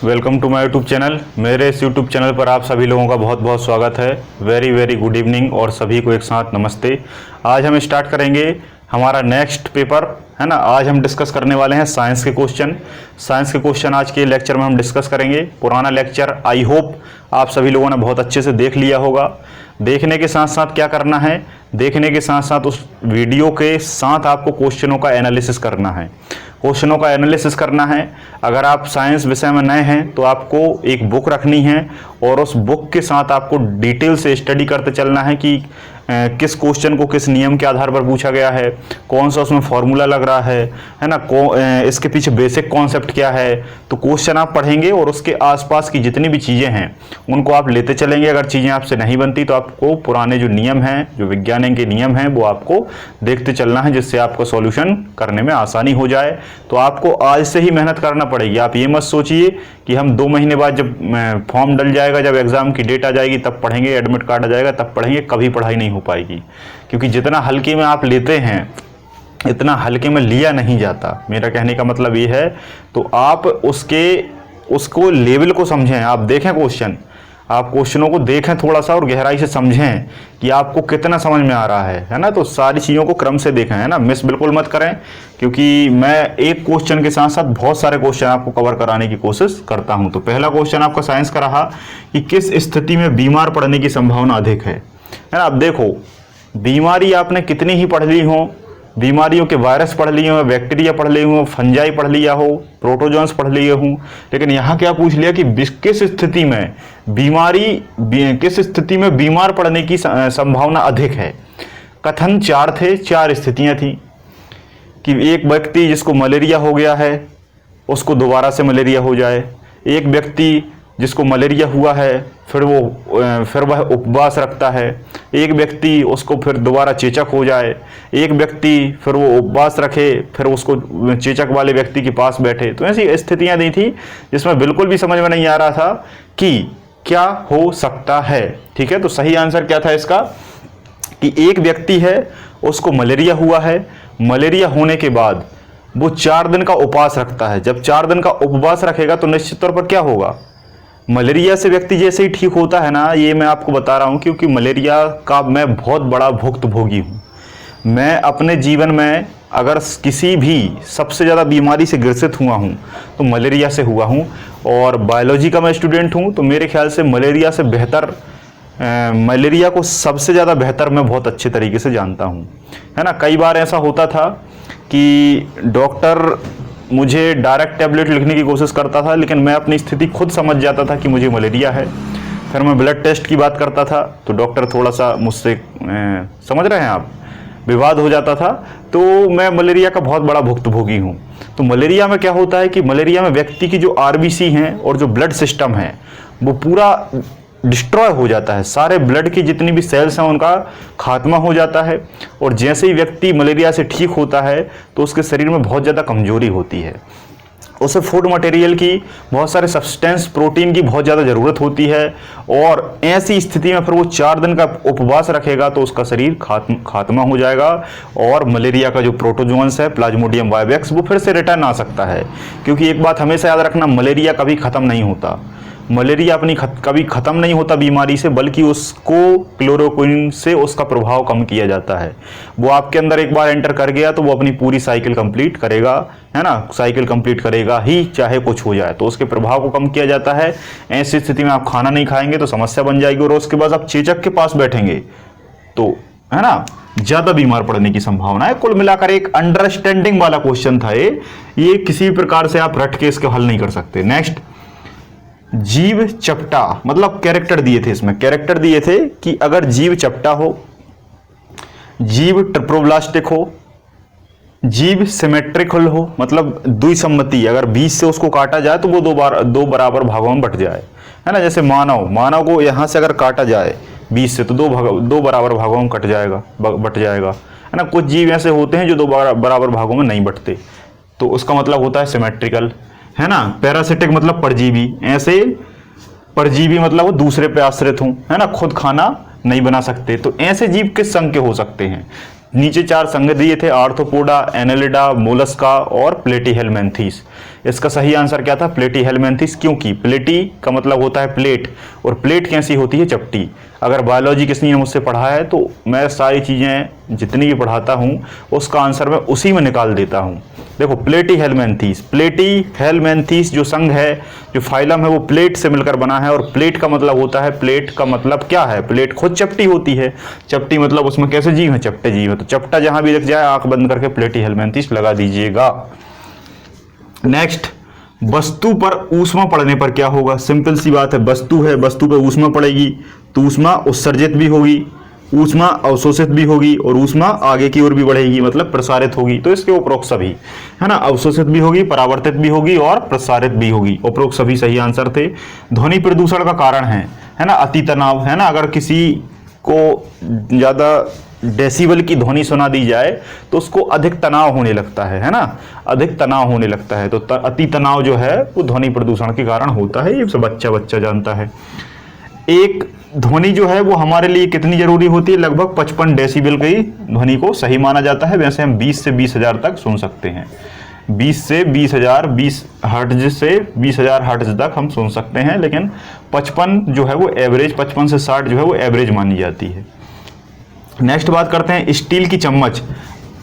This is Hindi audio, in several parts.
Welcome to my YouTube channel. मेरे इस यूट्यूब चैनल पर आप सभी लोगों का बहुत बहुत स्वागत है। वेरी वेरी गुड इवनिंग और सभी को एक साथ नमस्ते। आज हम स्टार्ट करेंगे हमारा नेक्स्ट पेपर, है ना। आज हम डिस्कस करने वाले हैं साइंस के क्वेश्चन। साइंस के क्वेश्चन आज के लेक्चर में हम डिस्कस करेंगे। पुराना लेक्चर आई होप आप सभी लोगों ने बहुत अच्छे से देख लिया होगा। देखने के साथ साथ क्या करना है, देखने के साथ साथ उस वीडियो के साथ आपको क्वेश्चनों का एनालिसिस करना है। क्वेश्चनों का एनालिसिस करना है। अगर आप साइंस विषय में नए हैं तो आपको एक बुक रखनी है और उस बुक के साथ आपको डिटेल से स्टडी करते चलना है कि किस क्वेश्चन को किस नियम के आधार पर पूछा गया है, कौन सा उसमें फॉर्मूला लग रहा है ना, इसके पीछे बेसिक कॉन्सेप्ट क्या है। तो क्वेश्चन आप पढ़ेंगे और उसके आसपास की जितनी भी चीज़ें हैं उनको आप लेते चलेंगे। अगर चीज़ें आपसे नहीं बनती तो आपको पुराने जो नियम हैं, जो विज्ञान के नियम हैं, वो आपको देखते चलना है, जिससे आपको सॉल्यूशन करने में आसानी हो जाए। तो आपको आज से ही मेहनत करना पड़ेगी। आप ये मत सोचिए कि हम 2 महीने बाद जब फॉर्म डल जाएगा, जब एग्जाम की डेट आ जाएगी तब पढ़ेंगे, एडमिट कार्ड आ जाएगा तब पढ़ेंगे। कभी पढ़ाई नहीं हो पाएगी, क्योंकि जितना हल्के में आप लेते हैं इतना हल्के में लिया नहीं जाता। मेरा कहने का मतलब ये है। तो आप उसको लेवल को समझें। आप देखें क्वेश्चन, आप क्वेश्चनों को देखें थोड़ा सा और गहराई से समझें कि आपको कितना समझ में आ रहा है ना। तो सारी चीज़ों को क्रम से देखें, है ना। मिस बिल्कुल मत करें, क्योंकि मैं एक क्वेश्चन के साथ साथ बहुत सारे क्वेश्चन आपको कवर कराने की कोशिश करता हूं। तो पहला क्वेश्चन आपका साइंस का रहा कि किस स्थिति में बीमार पड़ने की संभावना अधिक है ना। अब देखो, बीमारी आपने कितनी ही पढ़ ली हो, बीमारियों के वायरस पढ़ लिए हो, बैक्टीरिया पढ़ लिए हो, फंजाई पढ़ लिया हो, प्रोटोजोन्स पढ़ लिए हो, लेकिन यहाँ क्या पूछ लिया कि किस स्थिति में बीमार पड़ने की संभावना अधिक है। कथन 4 थे, 4 स्थितियाँ थी कि एक व्यक्ति जिसको मलेरिया हो गया है उसको दोबारा से मलेरिया हो जाए, एक व्यक्ति जिसको मलेरिया हुआ है फिर वह उपवास रखता है, एक व्यक्ति उसको फिर दोबारा चेचक हो जाए, एक व्यक्ति फिर वो उपवास रखे फिर उसको चेचक वाले व्यक्ति के पास बैठे। तो ऐसी स्थितियां दी थी जिसमें बिल्कुल भी समझ में नहीं आ रहा था कि क्या हो सकता है। ठीक है, तो सही आंसर क्या था इसका कि एक व्यक्ति है, उसको मलेरिया हुआ है, मलेरिया होने के बाद वो 4 दिन का उपवास रखता है। जब 4 दिन का उपवास रखेगा तो निश्चित तौर पर क्या होगा, मलेरिया से व्यक्ति जैसे ही ठीक होता है ना, ये मैं आपको बता रहा हूँ क्योंकि मलेरिया का मैं बहुत बड़ा भुक्तभोगी हूँ। मैं अपने जीवन में अगर किसी भी सबसे ज़्यादा बीमारी से ग्रसित हुआ हूँ तो मलेरिया से हुआ हूँ। और बायोलॉजी का मैं स्टूडेंट हूँ, तो मेरे ख्याल से मलेरिया से बेहतर, मलेरिया को सबसे ज़्यादा बेहतर मैं बहुत अच्छे तरीके से जानता हूँ, है ना। कई बार ऐसा होता था कि डॉक्टर मुझे डायरेक्ट टैबलेट लिखने की कोशिश करता था, लेकिन मैं अपनी स्थिति खुद समझ जाता था कि मुझे मलेरिया है। फिर मैं ब्लड टेस्ट की बात करता था तो डॉक्टर थोड़ा सा मुझसे समझ रहे हैं आप, विवाद हो जाता था। तो मैं मलेरिया का बहुत बड़ा भुक्तभोगी हूँ। तो मलेरिया में क्या होता है कि मलेरिया में व्यक्ति की जो आरबीसी हैं और जो ब्लड सिस्टम है वो पूरा डिस्ट्रॉय हो जाता है। सारे ब्लड की जितनी भी सेल्स हैं उनका खात्मा हो जाता है। और जैसे ही व्यक्ति मलेरिया से ठीक होता है तो उसके शरीर में बहुत ज़्यादा कमजोरी होती है। उसे फूड मटेरियल की, बहुत सारे सब्सटेंस, प्रोटीन की बहुत ज़्यादा ज़रूरत होती है। और ऐसी स्थिति में फिर वो 4 दिन का उपवास रखेगा तो उसका शरीर खात्मा हो जाएगा और मलेरिया का जो प्रोटोजोन्स है, प्लाज्मोडियम वाइवेक्स, वो फिर से रिटर्न आ सकता है। क्योंकि एक बात हमेशा याद रखना, मलेरिया कभी ख़त्म नहीं होता। मलेरिया कभी ख़त्म नहीं होता बीमारी से, बल्कि उसको क्लोरोक्विन से उसका प्रभाव कम किया जाता है। वो आपके अंदर एक बार एंटर कर गया तो वो अपनी पूरी साइकिल कंप्लीट करेगा, है ना। साइकिल कंप्लीट करेगा ही, चाहे कुछ हो जाए। तो उसके प्रभाव को कम किया जाता है। ऐसी स्थिति में आप खाना नहीं खाएंगे तो समस्या बन जाएगी, और उसके बाद आप चेचक के पास बैठेंगे तो, है ना, ज़्यादा बीमार पड़ने की संभावना है। कुल मिलाकर एक अंडरस्टैंडिंग वाला क्वेश्चन था ये किसी प्रकार से आप रट के इसको हल नहीं कर सकते। नेक्स्ट, जीव चपटा, मतलब कैरेक्टर दिए थे, इसमें कैरेक्टर दिए थे कि अगर जीव चपटा हो, जीव ट्रिप्लोब्लास्टिक हो, जीव सिमेट्रिकल हो, मतलब द्विसम्मति, अगर बीच से उसको काटा जाए तो वो दो बराबर भागों में बट जाए, है ना। जैसे मानव को यहां से अगर काटा जाए बीच से तो दो बराबर भागों में बट जाएगा, है ना। कुछ जीव ऐसे होते हैं जो 2 बराबर भागों में नहीं बटते, तो उसका मतलब होता है सिमेट्रिकल, है ना। पैरासिटिक मतलब परजीवी, ऐसे परजीवी मतलब वो दूसरे पे आश्रित हों, है ना, खुद खाना नहीं बना सकते। तो ऐसे जीव किस संघ के हो सकते हैं। नीचे 4 संघ दिए थे, आर्थ्रोपोडा, एनेलिडा, मोलस्का और प्लेटीहेल्मिन्थीस। इसका सही आंसर क्या था? प्लेटीहेलमिन्थिस। क्योंकि प्लेटी का मतलब होता है प्लेट, और प्लेट कैसी होती है? चपटी। अगर बायोलॉजी किसी ने मुझसे पढ़ा है तो मैं सारी चीज़ें जितनी भी पढ़ाता हूँ उसका आंसर मैं उसी में निकाल देता हूँ। देखो प्लेटीहेलमिन्थिस, प्लेटीहेलमिन्थिस जो संघ है, जो फाइलम है, वो प्लेट से मिलकर बना है। और प्लेट का मतलब होता है, प्लेट का मतलब क्या है? प्लेट खुद चपटी होती है। चपटी मतलब उसमें कैसे जीव है? चपटे जीव है। तो चपटा जहां भी दिख जाए आंख बंद करके प्लेटीहेलमिन्थिस लगा दीजिएगा। नेक्स्ट, वस्तु पर ऊष्मा पड़ने पर क्या होगा? सिंपल सी बात है, वस्तु है, वस्तु पर ऊष्मा पड़ेगी तो ऊष्मा उत्सर्जित भी होगी, ऊष्मा अवशोषित भी होगी, और ऊष्मा आगे की ओर भी बढ़ेगी, मतलब प्रसारित होगी। तो इसके उपरोक्त सभी है ना, अवशोषित भी होगी, परावर्तित भी होगी और प्रसारित भी होगी। उपरोक्त सभी सही आंसर थे। ध्वनि प्रदूषण का कारण है ना, अति तनाव, है ना। अगर किसी को ज्यादा डेसिबल की ध्वनि सुना दी जाए तो उसको अधिक तनाव होने लगता है ना, अधिक तनाव होने लगता है। तो अति तनाव जो है वो ध्वनि प्रदूषण के कारण होता है, ये सब बच्चा जानता है। एक ध्वनि जो है वो हमारे लिए कितनी जरूरी होती है? लगभग 55 डेसिबल की ध्वनि को सही माना जाता है। वैसे हम 20 से 20,000 तक सुन सकते हैं, 20 से 20,000, 20 हर्ट्ज से 20,000 हर्ट्ज तक हम सुन सकते हैं, लेकिन 55 जो है वो एवरेज, 55 से 60 जो है वो एवरेज मानी जाती है। नेक्स्ट बात करते हैं स्टील की चम्मच।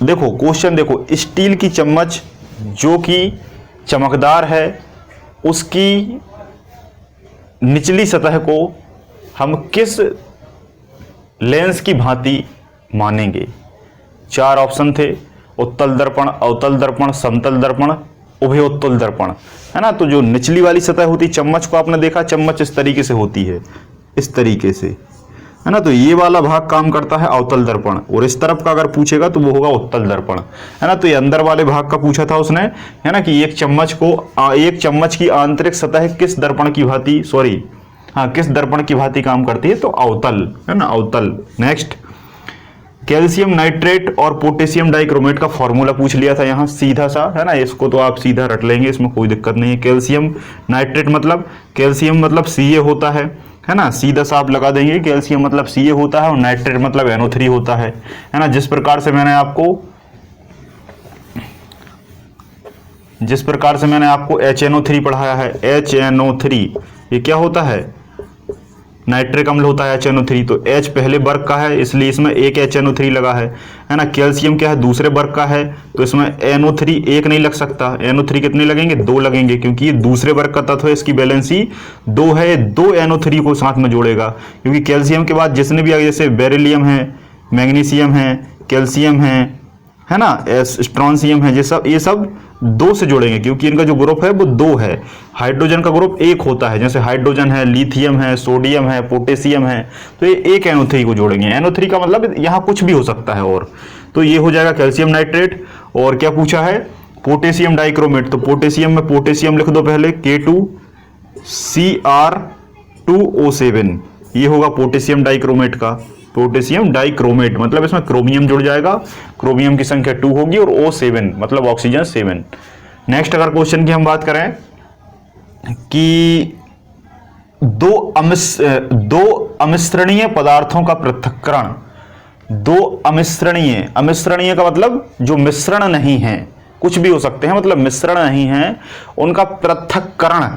देखो क्वेश्चन देखो, स्टील की चम्मच जो कि चमकदार है, उसकी निचली सतह को हम किस लेंस की भांति मानेंगे? 4 ऑप्शन थे, उत्तल दर्पण, अवतल दर्पण, समतल दर्पण, उभयोत्तल दर्पण, है ना। तो जो निचली वाली सतह होती है चम्मच को, आपने देखा चम्मच इस तरीके से होती है, इस तरीके से, है ना। तो ये वाला भाग काम करता है अवतल दर्पण, और इस तरफ का अगर पूछेगा तो वो होगा उत्तल दर्पण, है ना। तो ये अंदर वाले भाग का पूछा था उसने, है ना, कि एक चम्मच की आंतरिक सतह किस दर्पण की भांति, किस दर्पण की भांति काम करती है? तो अवतल, है ना, अवतल। नेक्स्ट, कैल्शियम नाइट्रेट और पोटेशियम डाइक्रोमेट का फॉर्मूला पूछ लिया था यहाँ सीधा सा, है ना। इसको तो आप सीधा रट लेंगे, इसमें कोई दिक्कत नहीं है। कैल्शियम नाइट्रेट मतलब, कैल्शियम मतलब Ca होता है ना, सीधा सा आप लगा देंगे। कैल्शियम मतलब Ca होता है और नाइट्रेट मतलब NO3 होता है ना। जिस प्रकार से मैंने आपको HNO3 पढ़ाया है, HNO3 ये क्या होता है? नाइट्रिक अम्ल होता है HNO3। तो H पहले वर्ग का है इसलिए इसमें एक HNO3 लगा है ना। कैल्शियम क्या है? दूसरे वर्ग का है, तो इसमें NO3 एक नहीं लग सकता। NO3 कितने लगेंगे? 2 लगेंगे, क्योंकि ये दूसरे वर्ग का तत्व है, इसकी वैलेंसी 2 है। 2 NO3 को साथ में जोड़ेगा, क्योंकि कैल्शियम के बाद जितने भी आगे, जैसे बेरिलियम है, मैग्नीशियम है, कैल्शियम है ना, स्ट्रॉन्शियम है, ये सब 2 से जोड़ेंगे, क्योंकि इनका जो ग्रुप है वो 2 है। हाइड्रोजन का ग्रुप 1 होता है, जैसे हाइड्रोजन है, लिथियम है, सोडियम है, पोटेशियम है, तो ये एक NO3 को जोड़ेंगे। NO3 का मतलब यहाँ कुछ भी हो सकता है। और तो ये हो जाएगा कैल्शियम नाइट्रेट। और क्या पूछा है? Potassium dichromate. तो पोटेशियम में पोटेशियम लिख दो पहले, K2Cr2O7, ये होगा पोटेशियम डाइक्रोमेट का। पोटेशियम डाइक्रोमेट मतलब इसमें क्रोमियम जुड़ जाएगा, क्रोमियम की संख्या 2 होगी, और O7 मतलब ऑक्सीजन 7। नेक्स्ट अगर क्वेश्चन की हम बात करें कि दो अमिश्रणीय पदार्थों का पृथक्करण, अमिश्रणीय का मतलब जो मिश्रण नहीं है, कुछ भी हो सकते हैं, मतलब मिश्रण नहीं है, उनका पृथक्करण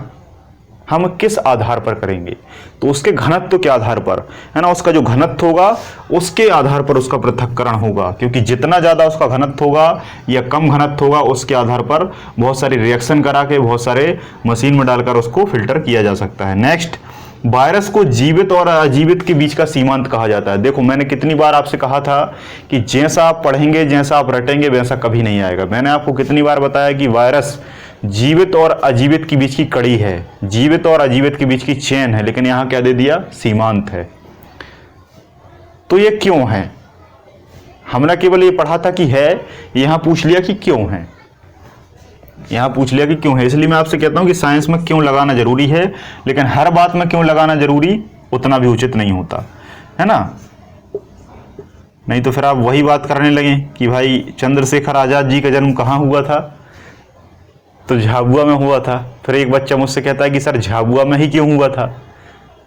हम किस आधार पर करेंगे? तो उसके घनत्व के आधार पर, है ना। उसका जो घनत्व होगा उसके आधार पर उसका पृथक्करण होगा, क्योंकि जितना ज्यादा उसका घनत्व होगा या कम घनत्व होगा, उसके आधार पर बहुत सारी रिएक्शन करा के, बहुत सारे मशीन में डालकर उसको फिल्टर किया जा सकता है। नेक्स्ट, वायरस को जीवित और अजीवित के बीच का सीमांत कहा जाता है। देखो मैंने कितनी बार आपसे कहा था कि जैसा आप पढ़ेंगे, जैसा आप रटेंगे, वैसा कभी नहीं आएगा। मैंने आपको कितनी बार बताया कि वायरस जीवित और अजीवित के बीच की कड़ी है, जीवित और अजीवित के बीच की चेन है, लेकिन यहां क्या दे दिया? सीमांत है। तो ये क्यों है? हमने केवल ये पढ़ा था कि है, यहां पूछ लिया कि क्यों है, यहां पूछ लिया कि क्यों है। इसलिए मैं आपसे कहता हूं कि साइंस में क्यों लगाना जरूरी है, लेकिन हर बात में क्यों लगाना जरूरी उतना भी उचित नहीं होता, है ना। नहीं तो फिर आप वही बात करने लगे कि भाई चंद्रशेखर आजाद जी का जन्म कहां हुआ था? तो झाबुआ में हुआ था। फिर एक बच्चा मुझसे कहता है कि सर झाबुआ में ही क्यों हुआ था?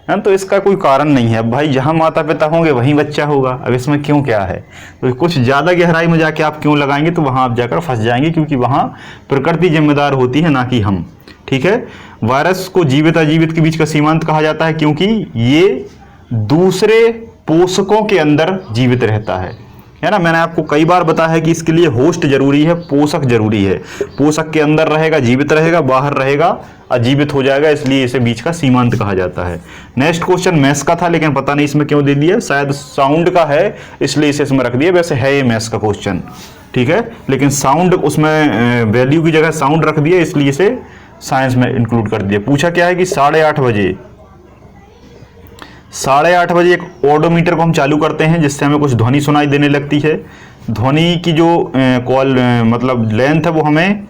है, तो इसका कोई कारण नहीं है। अब भाई जहाँ माता पिता होंगे वहीं बच्चा होगा, अब इसमें क्यों क्या है। तो कुछ ज़्यादा गहराई में जाके आप क्यों लगाएंगे, तो वहाँ आप जाकर फंस जाएंगे, क्योंकि वहाँ प्रकृति जिम्मेदार होती है, ना कि हम। ठीक है। वायरस को जीवित अजीवित के बीच का सीमांत कहा जाता है, क्योंकि ये दूसरे पोषकों के अंदर जीवित रहता है ना। मैंने आपको कई बार बताया है कि इसके लिए होस्ट जरूरी है, पोषक जरूरी है। पोषक के अंदर रहेगा जीवित रहेगा, बाहर रहेगा अजीवित हो जाएगा, इसलिए इसे बीच का सीमांत कहा जाता है। नेक्स्ट क्वेश्चन मैथ्स का था, लेकिन पता नहीं इसमें क्यों दे दिया, शायद साउंड का है इसलिए इसे इसमें रख दिया। वैसे है ये मैथ्स का क्वेश्चन, ठीक है, लेकिन साउंड उसमें वैल्यू की जगह साउंड रख दिया, इसलिए इसे साइंस में इंक्लूड कर दिया। पूछा क्या है कि 8:30 बजे एक ऑडोमीटर को हम चालू करते हैं, जिससे हमें कुछ ध्वनि सुनाई देने लगती है। ध्वनि की जो कॉल मतलब लेंथ है वो हमें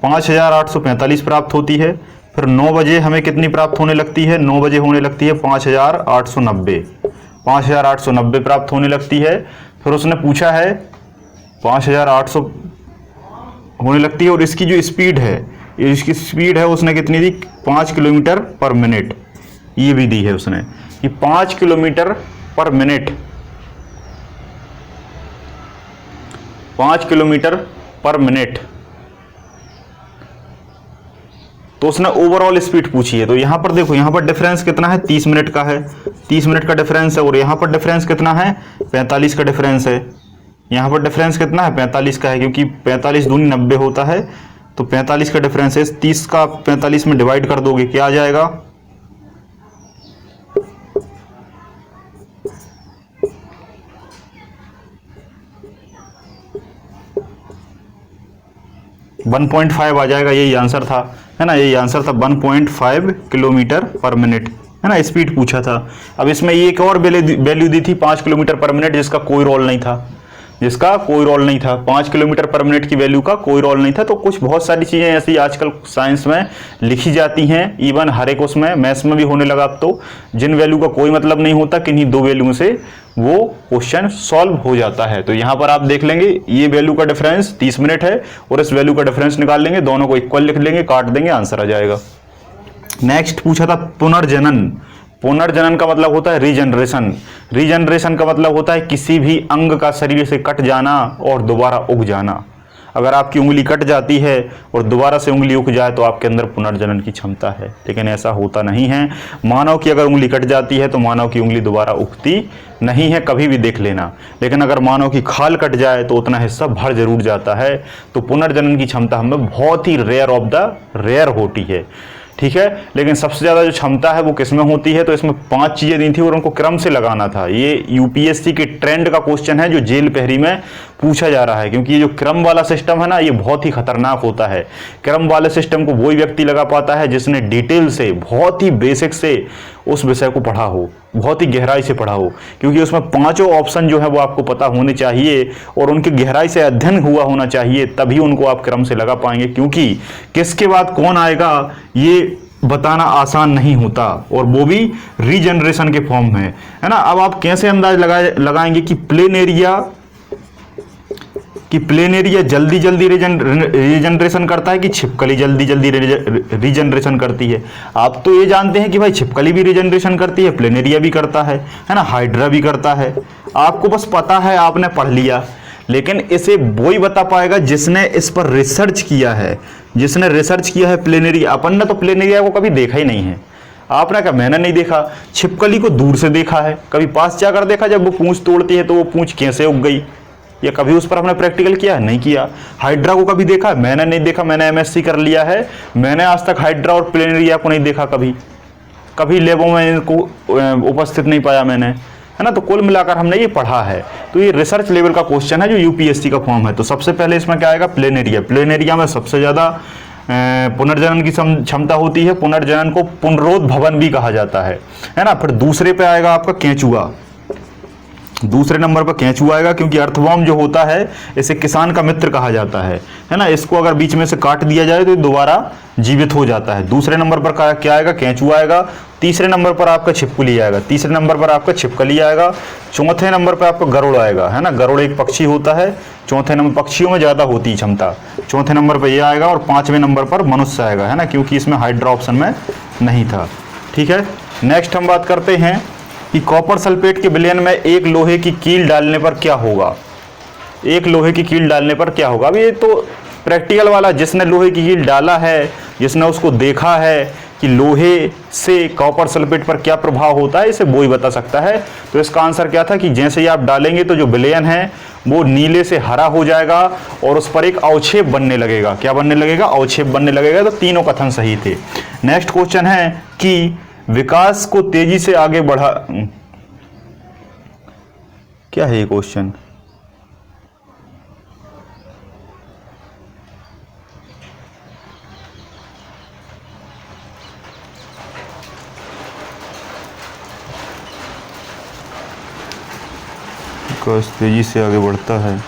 5845 प्राप्त होती है। फिर 9 बजे हमें कितनी प्राप्त होने लगती है, 9 बजे होने लगती है 5890 प्राप्त होने लगती है। फिर उसने पूछा है 5800 होने लगती है, और इसकी जो स्पीड है उसने कितनी दी, 5 किलोमीटर पर मिनट, ये भी दी है उसने कि 5 किलोमीटर पर मिनट, 5 किलोमीटर पर मिनट। तो उसने ओवरऑल स्पीड पूछी है। तो यहां पर देखो, यहां पर डिफरेंस कितना है, 30 मिनट का है, 30 मिनट का डिफरेंस है, और यहां पर डिफरेंस कितना है, 45 का डिफरेंस है। यहां पर डिफरेंस कितना है, 45 का है, क्योंकि 45 दूनी 90 होता है, तो 45 का डिफरेंस है। 30 का 45 में डिवाइड कर दोगे, क्या आ जाएगा, 1.5 आ जाएगा। यही आंसर था, है ना, यही आंसर था, 1.5 किलोमीटर पर मिनट, है ना, स्पीड पूछा था। अब इसमें एक और वैल्यू दी थी 5 किलोमीटर पर मिनट, जिसका कोई रोल नहीं था, 5 किलोमीटर पर मिनट की वैल्यू का कोई रोल नहीं था। तो कुछ बहुत सारी चीजें ऐसी आजकल साइंस में लिखी जाती हैं, इवन हर एक उसमें मैथ्स में भी होने लगा अब तो, जिन वैल्यू का कोई मतलब नहीं होता, किन्हीं 2 वैल्यू से वो क्वेश्चन सॉल्व हो जाता है। तो यहां पर आप देख लेंगे, ये वैल्यू का डिफरेंस 30 मिनट है, और इस वैल्यू का डिफरेंस निकाल लेंगे, दोनों को इक्वल लिख लेंगे, काट देंगे, आंसर आ जाएगा। नेक्स्ट पूछा था पुनर्जनन। पुनर्जनन का मतलब होता है रीजनरेशन। रीजनरेशन का मतलब होता है किसी भी अंग का शरीर से कट जाना और दोबारा उग जाना। अगर आपकी उंगली कट जाती है और दोबारा से उंगली उग जाए तो आपके अंदर पुनर्जनन की क्षमता है, लेकिन ऐसा होता नहीं है। मानव की अगर उंगली कट जाती है तो मानव की उंगली दोबारा उगती नहीं है, कभी भी देख लेना। लेकिन अगर मानव की खाल कट जाए तो उतना हिस्सा भर जरूर जाता है। तो पुनर्जनन की क्षमता हमें बहुत ही रेयर ऑफ द रेयर होती है, ठीक है। लेकिन सबसे ज्यादा जो क्षमता है वो किसमें होती है, तो इसमें 5 चीजें दी थी और उनको क्रम से लगाना था। ये यूपीएससी के ट्रेंड का क्वेश्चन है जो जेल पहरी में पूछा जा रहा है, क्योंकि ये जो क्रम वाला सिस्टम है ना, ये बहुत ही खतरनाक होता है। क्रम वाले सिस्टम को वही व्यक्ति लगा पाता है जिसने डिटेल से, बहुत ही बेसिक से उस विषय को पढ़ा हो, बहुत ही गहराई से पढ़ा हो, क्योंकि उसमें 5 ऑप्शन जो है वो आपको पता होने चाहिए और उनकी गहराई से अध्ययन हुआ होना चाहिए, तभी उनको आप क्रम से लगा पाएंगे। क्योंकि किसके बाद कौन आएगा ये बताना आसान नहीं होता, और वो भी रीजनरेशन के फॉर्म में, है ना। अब आप कैसे अंदाज लगाएंगे कि प्लेन एरिया जल्दी रीजनरेशन करता है कि छिपकली जल्दी रीजनरेशन करती है। आप तो ये जानते हैं कि भाई छिपकली भी रीजनरेशन करती है, प्लेन एरिया भी करता है ना, हाइड्रा भी करता है। आपको बस पता है, आपने पढ़ लिया, लेकिन इसे वही बता पाएगा जिसने इस पर रिसर्च किया है, प्लेन एरिया। अपन ने तो प्लेन एरिया को कभी देखा ही नहीं है। आपने कहा मैंने नहीं देखा, छिपकली को दूर से देखा है, कभी पास जाकर देखा, जब वो पूंछ तोड़ती है तो वो पूंछ कैसे उग गई, या कभी उस पर हमने प्रैक्टिकल किया है, नहीं किया। हाइड्रा को कभी देखा, मैंने नहीं देखा, मैंने एमएससी कर लिया है, मैंने आज तक हाइड्रा और प्लेन एरिया को नहीं देखा, कभी लेबों में इनको उपस्थित नहीं पाया मैंने, है ना। तो कुल मिलाकर हमने ये पढ़ा है। तो ये रिसर्च लेवल का क्वेश्चन है जो यूपीएससी का फॉर्म है। तो सबसे पहले इसमें क्या आएगा, प्लेन एरिया में सबसे ज्यादा पुनर्जनन की क्षमता होती है। पुनर्जनन को पुनरोद्भवन भी कहा जाता है ना। फिर दूसरे पे आएगा आपका केंचुआ, दूसरे नंबर पर केंचुआ आएगा, क्योंकि अर्थवॉर्म जो होता है इसे किसान का मित्र कहा जाता है ना। इसको अगर बीच में से काट दिया जाए तो दोबारा जीवित हो जाता है। दूसरे नंबर पर क्या आएगा, केंचुआ आएगा। तीसरे नंबर पर आपका छिपकली आएगा, चौथे नंबर पर आपका गरुड़ आएगा, है ना। गरुड़ एक पक्षी होता है, चौथे नंबर पक्षियों में ज्यादा होती है क्षमता, चौथे नंबर पर यह आएगा, और 5वें नंबर पर मनुष्य आएगा, है ना, क्योंकि इसमें हाइड्रा ऑप्शन में नहीं था, ठीक है। नेक्स्ट हम बात करते हैं कि कॉपर सल्फेट के विलयन में एक लोहे की कील डालने पर क्या होगा। एक लोहे की कील डालने पर क्या होगा। अब ये तो प्रैक्टिकल वाला, जिसने लोहे की कील डाला है, जिसने उसको देखा है कि लोहे से कॉपर सल्फेट पर क्या प्रभाव होता है, इसे वो ही बता सकता है। तो इसका आंसर क्या था कि जैसे ही आप डालेंगे तो जो विलयन है वो नीले से हरा हो जाएगा और उस पर एक अवक्षेप बनने लगेगा। क्या बनने लगेगा? अवक्षेप बनने लगेगा। तो तीनों कथन सही थे। नेक्स्ट क्वेश्चन है कि विकास को तेजी से आगे बढ़ा, क्या है ये क्वेश्चन? विकास तेजी से आगे बढ़ता है।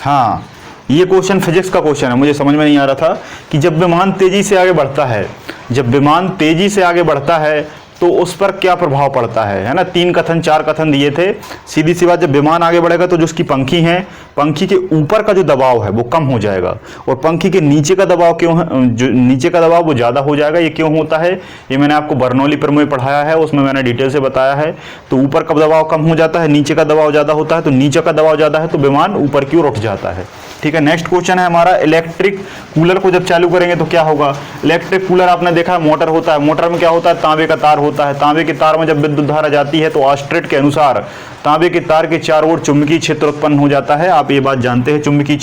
हाँ, ये क्वेश्चन फिजिक्स का क्वेश्चन है, मुझे समझ में नहीं आ रहा था कि जब विमान तेजी से आगे बढ़ता है, जब विमान तेजी से आगे बढ़ता है तो उस पर क्या प्रभाव पड़ता है ना। 3 कथन 4 कथन दिए थे। सीधी सी बात, जब विमान आगे बढ़ेगा तो जो उसकी पंखी है, पंखी के ऊपर का जो दबाव है वो कम हो जाएगा और पंखी के नीचे का दबाव क्यों है, जो नीचे का दबाव वो ज़्यादा हो जाएगा। ये क्यों होता है, ये मैंने आपको बर्नौली प्रमेय पढ़ाया है, उसमें मैंने डिटेल से बताया है। तो ऊपर का दबाव कम हो जाता है, नीचे का दबाव ज़्यादा होता है, तो नीचे का दबाव ज़्यादा है तो विमान ऊपर की ओर उठ जाता है। ठीक है। नेक्स्ट क्वेश्चन है हमारा, इलेक्ट्रिक कूलर को जब चालू करेंगे तो क्या होगा। इलेक्ट्रिक कूलर आपने देखा है, मोटर होता है, मोटर में क्या होता है, तांबे का तार होता है। तांबे के तार में जब विद्युत धारा जाती है तो ऑस्ट्रेट के अनुसार तांबे के तार के चारों ओर चुंबकीय क्षेत्र उत्पन्न हो जाता है। आप ये बात जानते हैं, चुंबकीय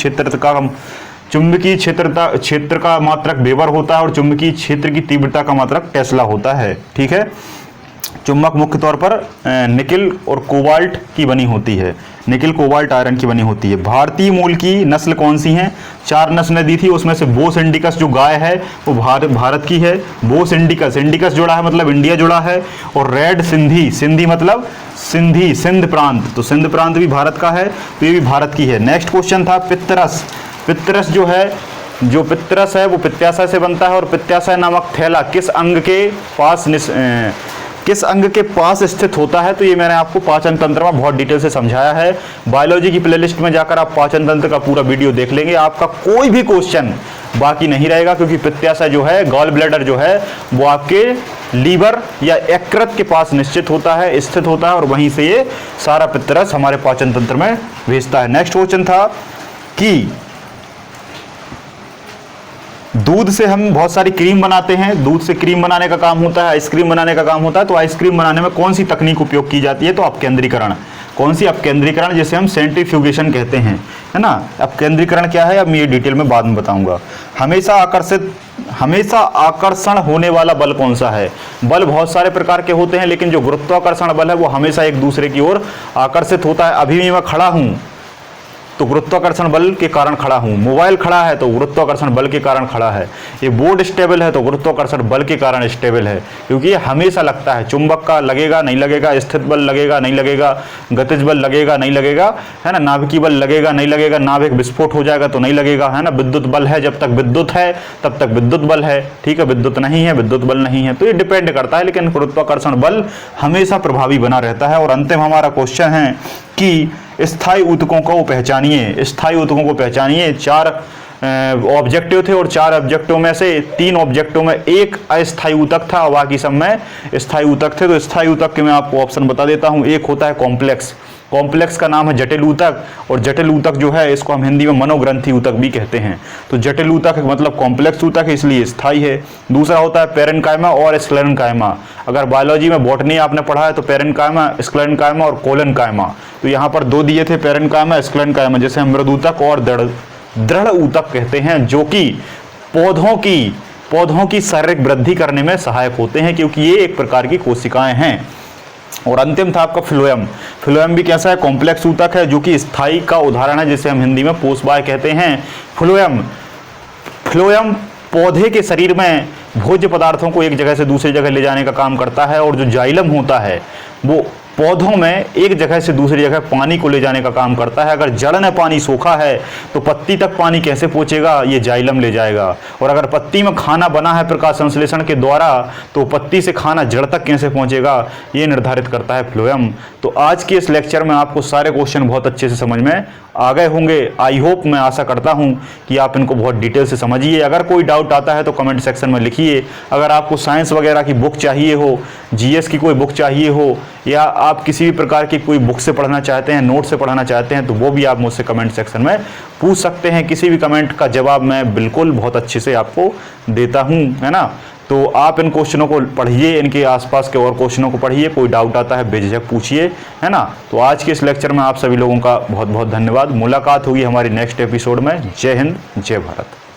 क्षेत्र का मात्रक वेबर होता है और चुंबकीय क्षेत्र की तीव्रता का मात्रक टेस्ला होता है। ठीक है। चुंबक मुख्य तौर पर निकिल और कोबाल्ट की बनी होती है, निकिल कोबाल्ट आयरन की बनी होती है। भारतीय मूल की नस्ल कौन सी हैं? 4 नस्लें दी थी, उसमें से बोस इंडिकस जो गाय है वो भारत की है। बोस इंडिकस, इंडिकस जुड़ा है मतलब इंडिया जुड़ा है। और रेड सिंधी, सिंधी मतलब सिंधी, सिंध प्रांत, तो सिंध प्रांत भी भारत का है, तो ये भी भारत की है। नेक्स्ट क्वेश्चन था पितरस। पितरस जो है, जो पितरस है वो पित्याशय से बनता है और पित्याशय नामक थैला किस अंग के पास स्थित होता है। तो ये मैंने आपको पाचन तंत्र में बहुत डिटेल से समझाया है। बायोलॉजी की प्लेलिस्ट में जाकर आप पाचन तंत्र का पूरा वीडियो देख लेंगे, आपका कोई भी क्वेश्चन बाकी नहीं रहेगा, क्योंकि पित्याशय जो है, गॉल ब्लैडर जो है, वो आपके लीवर या यकृत के पास निश्चित होता है, स्थित होता है, और वहीं से ये सारा पित्तरस हमारे पाचन तंत्र में भेजता है। नेक्स्ट क्वेश्चन था कि दूध से हम बहुत सारी क्रीम बनाते हैं, दूध से क्रीम बनाने का काम होता है, आइसक्रीम बनाने का काम होता है। तो आइसक्रीम बनाने में कौन सी तकनीक उपयोग की जाती है? तो अपकेंद्रीकरण। कौन सी? अपकेंद्रीकरण, जिसे हम सेंट्रीफ्यूगेशन कहते हैं, है ना। अपकेंद्रीकरण क्या है, अब मैं ये डिटेल में बाद में बताऊंगा। हमेशा आकर्षण होने वाला बल कौन सा है? बल बहुत सारे प्रकार के होते हैं, लेकिन जो गुरुत्वाकर्षण बल है वो हमेशा एक दूसरे की ओर आकर्षित होता है। अभी भी मैं खड़ा हूं तो गुरुत्वाकर्षण बल के कारण खड़ा हूं, मोबाइल खड़ा है तो गुरुत्वाकर्षण बल के कारण खड़ा है, ये बोर्ड स्टेबल है तो गुरुत्वाकर्षण बल के कारण स्टेबल है, क्योंकि ये हमेशा लगता है। चुंबक का लगेगा नहीं लगेगा, स्थित बल लगेगा नहीं लगेगा, गतिज बल लगेगा नहीं लगेगा, है ना, नाभिकीय बल लगेगा नहीं लगेगा, नाभिक विस्फोट हो जाएगा तो नहीं लगेगा, है ना। विद्युत बल है, जब तक विद्युत है तब तक विद्युत बल है, ठीक है। विद्युत नहीं है, विद्युत बल नहीं है, तो ये डिपेंड करता है, लेकिन गुरुत्वाकर्षण बल हमेशा प्रभावी बना रहता है। और अंतिम हमारा क्वेश्चन है कि स्थायी ऊतकों को पहचानिए। स्थायी ऊतकों को पहचानिए। 4 ऑब्जेक्टिव थे और 4 ऑब्जेक्टिव में से 3 ऑब्जेक्टिव में एक अस्थायी ऊतक था, बाकी सब में स्थायी ऊतक थे। तो स्थायी ऊतक के मैं आपको ऑप्शन बता देता हूं। एक होता है कॉम्प्लेक्स, कॉम्प्लेक्स का नाम है जटिल ऊतक, और जटिल ऊतक जो है इसको हम हिंदी में मनोग्रंथि ऊतक भी कहते हैं। तो जटिल ऊतक मतलब कॉम्प्लेक्स ऊतक है, इसलिए स्थायी है। दूसरा होता है पेरेन्काइमा और स्क्लेरेन्काइमा। अगर बायोलॉजी में बॉटनी आपने पढ़ा है तो पेरेन्काइमा, स्क्लेरेन्काइमा और कोलेन्काइमा। तो यहाँ पर 2 दिए थे, पेरेन्काइमा, स्क्लेरेन्काइमा, जैसे हम मृद ऊतक और दृढ़ ऊतक कहते हैं, जो कि पौधों की शारीरिक वृद्धि करने में सहायक होते हैं, क्योंकि ये एक प्रकार की कोशिकाएं हैं। और अंतिम था आपका फ्लोएम। फ्लोएम भी कैसा है? कॉम्प्लेक्स ऊतक है, जो कि स्थायी का उदाहरण है, जिसे हम हिंदी में पोषवाय कहते हैं। फ्लोएम पौधे के शरीर में भोज्य पदार्थों को एक जगह से दूसरी जगह ले जाने का काम करता है। और जो जाइलम होता है वो पौधों में एक जगह से दूसरी जगह पानी को ले जाने का काम करता है। अगर जड़ में पानी सूखा है तो पत्ती तक पानी कैसे पहुंचेगा, ये जाइलम ले जाएगा। और अगर पत्ती में खाना बना है प्रकाश संश्लेषण के द्वारा तो पत्ती से खाना जड़ तक कैसे पहुंचेगा, ये निर्धारित करता है फ्लोएम। तो आज के इस लेक्चर में आपको सारे क्वेश्चन बहुत अच्छे से समझ में आ गए होंगे। आई होप, मैं आशा करता हूं कि आप इनको बहुत डिटेल से समझिए। अगर कोई डाउट आता है तो कमेंट सेक्शन में लिखिए। अगर आपको साइंस वगैरह की बुक चाहिए हो, जीएस की कोई बुक चाहिए हो, या आप किसी भी प्रकार की कोई बुक से पढ़ना चाहते हैं, नोट से पढ़ना चाहते हैं, तो वो भी आप मुझसे कमेंट सेक्शन में पूछ सकते हैं। किसी भी कमेंट का जवाब मैं बिल्कुल बहुत अच्छे से आपको देता हूँ, है ना। तो आप इन क्वेश्चनों को पढ़िए, इनके आसपास के और क्वेश्चनों को पढ़िए। कोई डाउट आता है बेझिझक पूछिए, है ना। तो आज के इस लेक्चर में आप सभी लोगों का बहुत बहुत धन्यवाद। मुलाकात होगी हमारी नेक्स्ट एपिसोड में। जय हिंद, जय भारत।